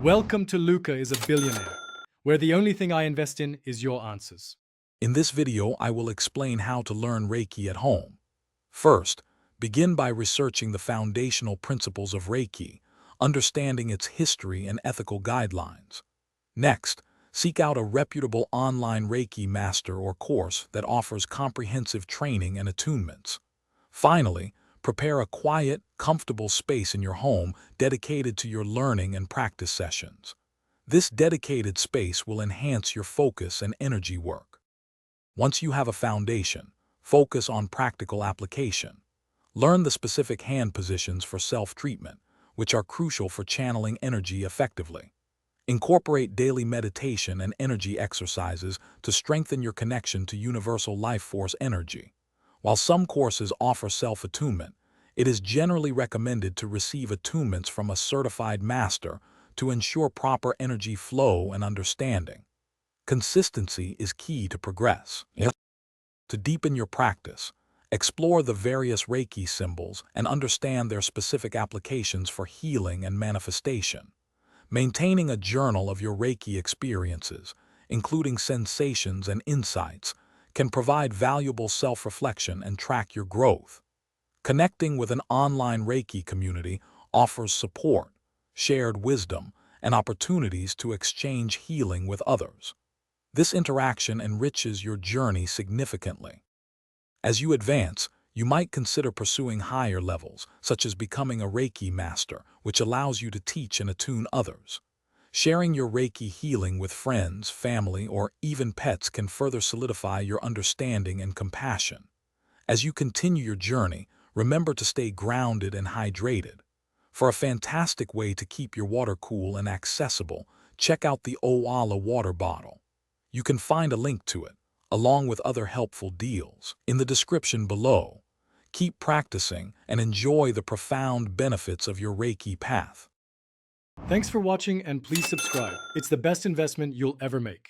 Welcome to Luca is a Billionaire, where the only thing I invest in is your answers. In this video, I will explain how to learn Reiki at home. First, begin by researching the foundational principles of Reiki, understanding its history and ethical guidelines. Next, seek out a reputable online Reiki master or course that offers comprehensive training and attunements. Finally, prepare a quiet, comfortable space in your home dedicated to your learning and practice sessions. This dedicated space will enhance your focus and energy work. Once you have a foundation, focus on practical application. Learn the specific hand positions for self-treatment, which are crucial for channeling energy effectively. Incorporate daily meditation and energy exercises to strengthen your connection to universal life force energy. While some courses offer self-attunement, it is generally recommended to receive attunements from a certified master to ensure proper energy flow and understanding. Consistency is key to progress. To deepen your practice, explore the various Reiki symbols and understand their specific applications for healing and manifestation. Maintaining a journal of your Reiki experiences, including sensations and insights, can provide valuable self-reflection and track your growth. Connecting with an online Reiki community offers support, shared wisdom, and opportunities to exchange healing with others. This interaction enriches your journey significantly. As you advance, you might consider pursuing higher levels, such as becoming a Reiki master, which allows you to teach and attune others. Sharing your Reiki healing with friends, family, or even pets can further solidify your understanding and compassion. As you continue your journey, remember to stay grounded and hydrated. For a fantastic way to keep your water cool and accessible, check out the Oala water bottle. You can find a link to it, along with other helpful deals, in the description below. Keep practicing and enjoy the profound benefits of your Reiki path. Thanks for watching and please subscribe. It's the best investment you'll ever make.